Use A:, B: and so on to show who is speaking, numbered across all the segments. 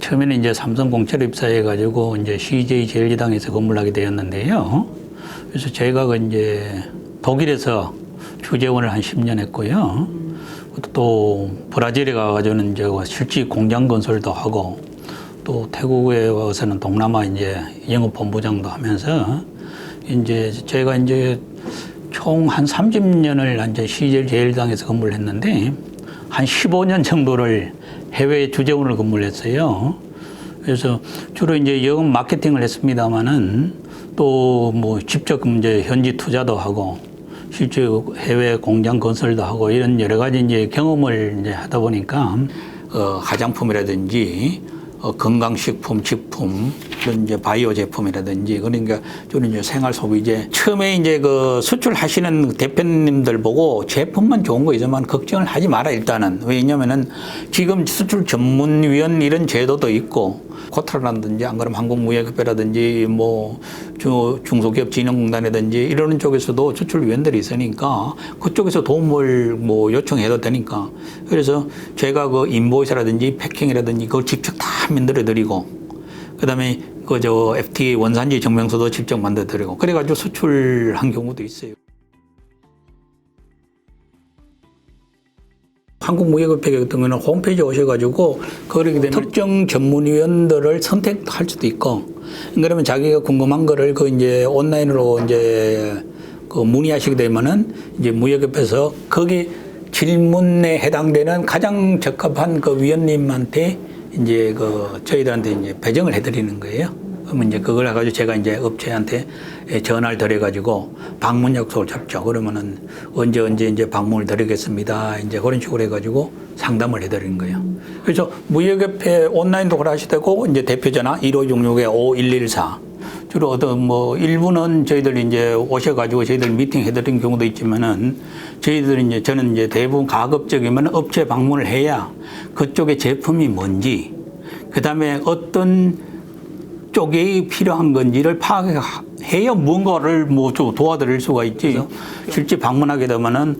A: 처음에는 이제 삼성공채로 입사해가지고 이제 CJ 제일제당에서 근무를 하게 되었는데요. 그래서 제가 이제 독일에서 주재원을 한 10년 했고요. 또 브라질에 가가지고는 이제 실지 공장 건설도 하고 또 태국에 와서는 동남아 이제 영업본부장도 하면서 이제 제가 이제 총 한 30년을 이제 CJ 제일제당에서 근무를 했는데 한 15년 정도를 해외 주재원을 근무를 했어요. 그래서 주로 이제 영업 마케팅을 했습니다만은 또 뭐 직접 이제 현지 투자도 하고 실제 해외 공장 건설도 하고 이런 여러 가지 이제 경험을 이제 하다 보니까 화장품이라든지 건강식품, 식품, 이런 이제 바이오 제품이라든지 그러니까 저는 이제 생활 소비재 처음에 이제 그 수출하시는 대표님들 보고 제품만 좋은 거 있으면 걱정을 하지 마라 일단은. 왜냐면은 지금 수출 전문위원 이런 제도도 있고 코타라든지 안 그러면 한국무역협회라든지 뭐 중소기업진흥공단이라든지 이러는 쪽에서도 수출위원들이 있으니까 그쪽에서 도움을 뭐 요청해도 되니까. 그래서 제가 그 인보이스라든지 패킹이라든지 그걸 직접 다 만들어 드리고 그다음에 그 FTA 원산지 증명서도 직접 만들어 드리고 그래가지고 수출한 경우도 있어요. 한국무역협회 같은 경우는 홈페이지에 오셔가지고 그렇게 되면 특정 전문위원들을 선택할 수도 있고 그러면 자기가 궁금한 거를 그 이제 온라인으로 이제 그 문의하시게 되면은 이제 무역협회에서 거기 질문에 해당되는 가장 적합한 그 위원님한테 이제 그 저희들한테 이제 배정을 해드리는 거예요. 그러면 이제 그걸 해가지고 제가 이제 업체한테 전화를 드려가지고 방문 약속을 잡죠. 그러면은 언제 이제 방문을 드리겠습니다. 이제 그런 식으로 해가지고 상담을 해드리는 거예요. 그래서 무역협회 온라인도 하시되고 이제 대표전화 1566-5114 주로 어떤 뭐 일부는 저희들 이제 오셔가지고 저희들 미팅 해드린 경우도 있지만은 저희들 이제 저는 이제 대부분 가급적이면 업체 방문을 해야 그쪽의 제품이 뭔지 그 다음에 어떤 쪽이 필요한 건지를 파악해야 뭔가를 뭐 좀 도와드릴 수가 있지. 실제 방문하게 되면은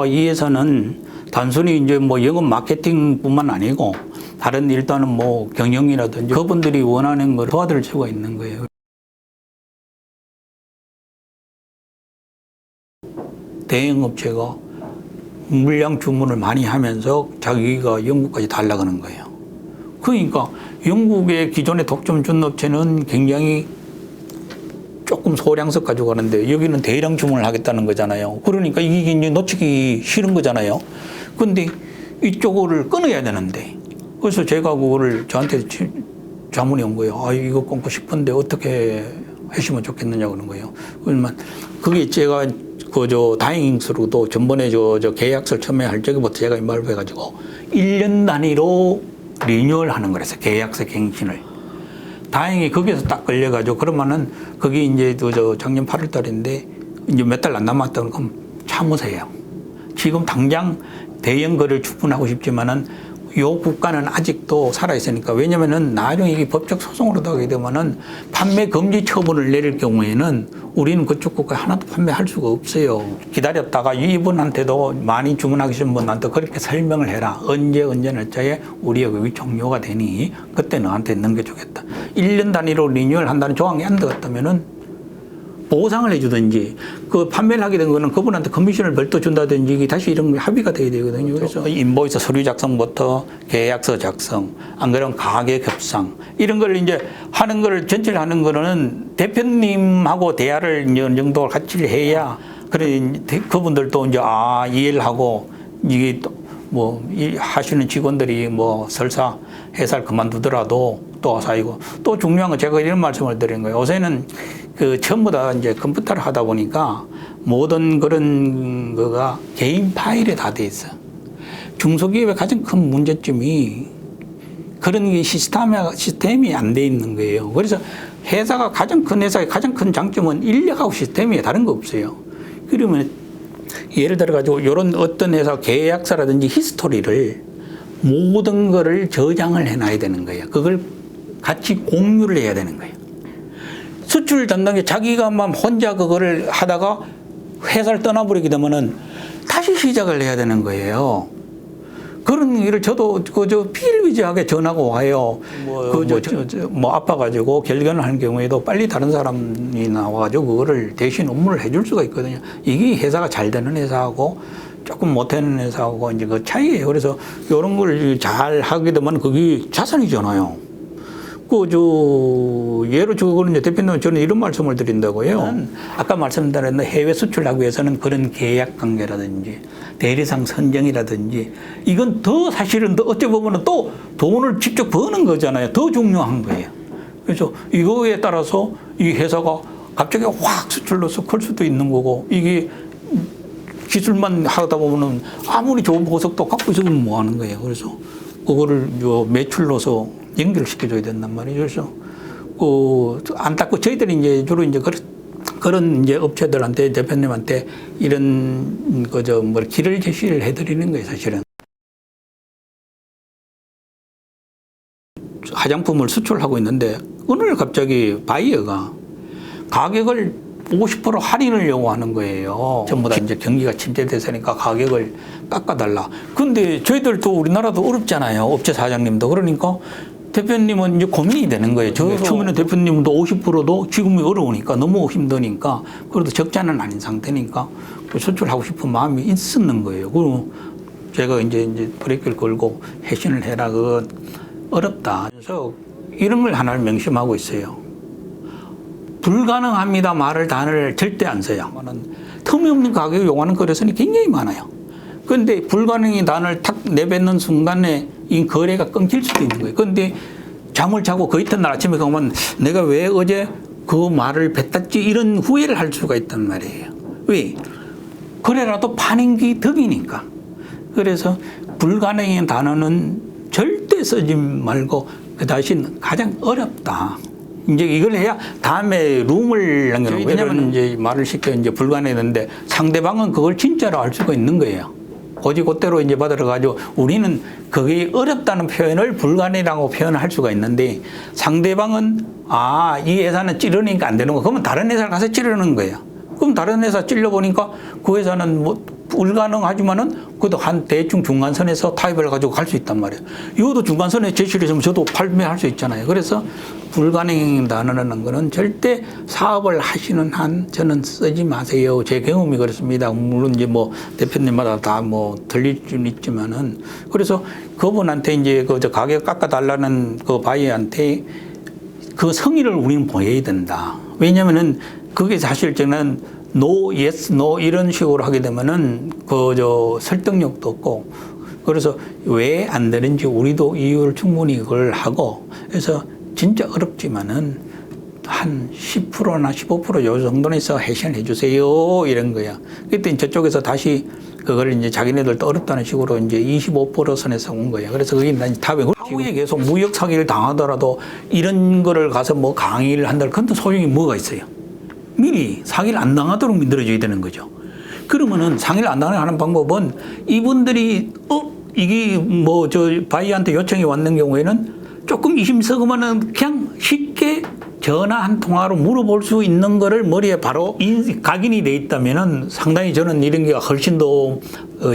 A: 이 회사는 단순히 이제 뭐 영업 마케팅뿐만 아니고 다른 일단은 뭐 경영이라든지 그분들이 원하는 걸 도와드릴 수가 있는 거예요. 대형업체가 물량 주문을 많이 하면서 자기가 영국까지 달라가는 거예요. 그러니까 영국의 기존의 독점 준업체는 굉장히 조금 소량석 가지고 가는데 여기는 대량 주문을 하겠다는 거잖아요. 그러니까 이게 이제 놓치기 싫은 거잖아요. 근데 이쪽을 끊어야 되는데 그래서 제가 그거를 저한테 자문이 온 거예요. 이거 끊고 싶은데 어떻게 하시면 좋겠느냐 그러는 거예요. 그러면 그게 제가 다행스러워도 전번에 계약서를 처음에 할 적부터 제가 이 말을 해가지고 1년 단위로 리뉴얼 하는 거라서 계약서 갱신을. 다행히 거기에서 딱 걸려가지고 그러면은 그게 이제 작년 8월 달인데 이제 몇 달 안 남았다 그럼 참으세요. 지금 당장 대형 거래를 추진하고 싶지만은 요 국가는 아직도 살아있으니까 왜냐면은 나중에 이게 법적 소송으로 가게 되면은 판매 금지 처분을 내릴 경우에는 우리는 그쪽 국가에 하나도 판매할 수가 없어요. 기다렸다가 이분한테도 많이 주문하시는 분한테 그렇게 설명을 해라. 언제 날짜에 우리 여기 종료가 되니 그때 너한테 넘겨주겠다. 1년 단위로 리뉴얼 한다는 조항이 안 들어갔다면은 보상을 해주든지 그 판매를 하게 된 거는 그분한테 커미션을 별도 준다든지 다시 이런 합의가 돼야 되거든요. 그래서 인보이스 서류 작성부터 계약서 작성, 안 그러면 가격 협상 이런 걸 이제 하는 거를 전체를 하는 거는 대표님하고 대화를 어느 정도 같이 해야 그래 그분들도 이제 이해를 하고 이게 뭐 하시는 직원들이 뭐 설사 회사를 그만두더라도 또 사이고 또 중요한 건 제가 이런 말씀을 드리는 거예요. 요새는 그 전부 다 이제 컴퓨터를 하다 보니까 모든 그런 거가 개인 파일에 다 돼 있어. 중소기업의 가장 큰 문제점이 그런 게 시스템이 안 돼 있는 거예요. 그래서 회사가 가장 큰 회사의 가장 큰 장점은 인력하고 시스템이 다른 거 없어요. 그러면 예를 들어 가지고 이런 어떤 회사 계약서라든지 히스토리를 모든 거를 저장을 해놔야 되는 거예요. 그걸 같이 공유를 해야 되는 거예요. 수출 담당자 자기가만 혼자 그거를 하다가 회사를 떠나버리게 되면은 다시 시작을 해야 되는 거예요. 그런 일을 저도 비일비재하게 전화가 와요. 아파가지고 결견을 하는 경우에도 빨리 다른 사람이 나와가지고 그거를 대신 업무를 해줄 수가 있거든요. 이게 회사가 잘 되는 회사하고 조금 못하는 회사하고 이제 그 차이예요. 그래서 이런 걸 잘 하게 되면 그게 자산이잖아요. 예로 들어서는 대표님 저는 이런 말씀을 드린다고요. 아까 말씀드린 해외 수출하기 위해서는 그런 계약 관계라든지 대리상 선정이라든지 이건 더 사실은 더 어찌 보면 또 돈을 직접 버는 거잖아요. 더 중요한 거예요. 그래서 이거에 따라서 이 회사가 갑자기 확 수출로서 클 수도 있는 거고 이게 기술만 하다 보면은 아무리 좋은 보석도 갖고 있으면 뭐 하는 거예요. 그래서 그거를 매출로서 연결시켜줘야 된단 말이죠. 그래서 안타깝고 저희들이 이제 주로 이제 그런 이제 업체들한테 대표님한테 이런 길을 제시를 해드리는 거예요, 사실은. 화장품을 수출하고 있는데 어느 날 갑자기 바이어가 가격을 50% 할인을 요구하는 거예요. 전부 다 이제 경기가 침체됐으니까 가격을 깎아달라. 근데 저희들도 우리나라도 어렵잖아요. 업체 사장님도. 그러니까 대표님은 이제 고민이 되는 거예요. 처음에는 대표님도 50%도 지금이 어려우니까 너무 힘드니까 그래도 적자는 아닌 상태니까 수출하고 싶은 마음이 있었는 거예요. 그리고 제가 이제 브레이크를 걸고 회신을 해라. 그건 어렵다. 그래서 이런 걸 하나를 명심하고 있어요. 불가능합니다 말을 단어를 절대 안 써요. 틈이 없는 가격을 요구하는 거래선이 굉장히 많아요. 그런데 불가능이 단어를 탁 내뱉는 순간에 이 거래가 끊길 수도 있는 거예요. 그런데 잠을 자고 그 이튿날 아침에 가면 내가 왜 어제 그 말을 뱉었지 이런 후회를 할 수가 있단 말이에요. 왜? 그래라도 파는 덕이니까. 그래서 불가능한 단어는 절대 쓰지 말고 그 대신 가장 어렵다. 이제 이걸 해야 다음에 룸을 남겨놓고 왜냐하면 이제 말을 시켜 이제 불가능했는데 상대방은 그걸 진짜로 알 수가 있는 거예요. 고지고대로 이제 받아가지고 우리는 그게 어렵다는 표현을 불가능이라고 표현할 수가 있는데 상대방은 이 회사는 찌르니까 안 되는 거. 그러면 다른 회사를 가서 찌르는 거예요. 그럼 다른 회사 찔러보니까 그 회사는 불가능하지만은 그래도 한 대충 중간선에서 타입을 가지고 갈 수 있단 말이에요. 이것도 중간선에 제시를 했으면 저도 발매할 수 있잖아요. 그래서 불가능한 단어라는 거는 절대 사업을 하시는 한 저는 쓰지 마세요. 제 경험이 그렇습니다. 물론 이제 대표님마다 다 들릴 수는 있지만은 그래서 그분한테 이제 그 가격 깎아달라는 그 바이어한테 그 성의를 우리는 보여야 된다. 왜냐면은 그게 사실 저는 no, yes, no 이런 식으로 하게 되면은 설득력도 없고 그래서 왜 안 되는지 우리도 이유를 충분히 그걸 하고 그래서 진짜 어렵지만은 한 10%나 15%요 정도에서 해시를 해주세요 이런 거야. 그때 저쪽에서 다시 그걸 이제 자기네들도 어렵다는 식으로 이제 25% 선에서 온 거예요. 그래서 그게 답이 향후에 계속 무역 사기를 당하더라도 이런 거를 가서 강의를 한다. 근데 소용이 뭐가 있어요? 미리 사기를 안 당하도록 만들어줘야 되는 거죠. 그러면은 상의를 안 당하게 하는 방법은 이분들이 이게 바이한테 요청이 왔는 경우에는 조금 이심서금하는 그냥 쉽게 전화 한 통화로 물어볼 수 있는 거를 머리에 바로 각인이 돼 있다면은 상당히 저는 이런 게 훨씬 더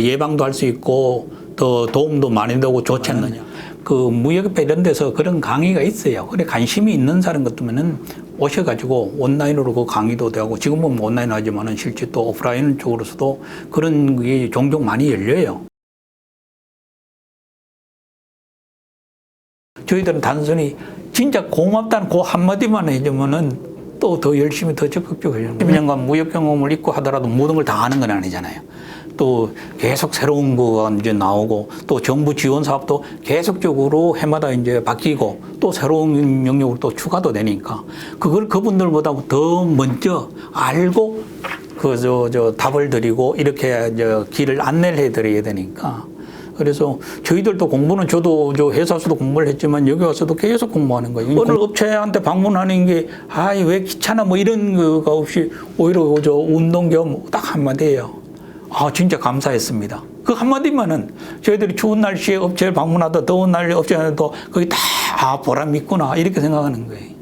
A: 예방도 할 수 있고 더 도움도 많이 되고 좋지 않느냐. 그 무역협회 이런 데서 그런 강의가 있어요. 그래 관심이 있는 사람 같으면은 오셔가지고 온라인으로 그 강의도 되고 지금은 온라인 하지만은 실제 또 오프라인 쪽으로서도 그런 게 종종 많이 열려요. 저희들은 단순히 진짜 고맙다는 그 한마디만 해주면은 또 더 열심히 더 적극적으로 해요. 10년간 무역 경험을 있고 하더라도 모든 걸 다 하는 건 아니잖아요. 또 계속 새로운 거가 이제 나오고 또 정부 지원 사업도 계속적으로 해마다 이제 바뀌고 또 새로운 영역으로 또 추가도 되니까 그걸 그분들보다 더 먼저 알고 답을 드리고 이렇게 길을 안내를 해드려야 되니까 그래서 저희들도 공부는 저도 저 회사에서도 공부를 했지만 여기 와서도 계속 공부하는 거예요. 어느 업체한테 방문하는 게 왜 귀찮아 뭐 이런 거가 없이 오히려 저 운동 겸 딱 한마디예요. 진짜 감사했습니다. 그 한마디만은 저희들이 추운 날씨에 업체를 방문하다 더운 날에 업체에 도 거기 다 보람 있구나 이렇게 생각하는 거예요.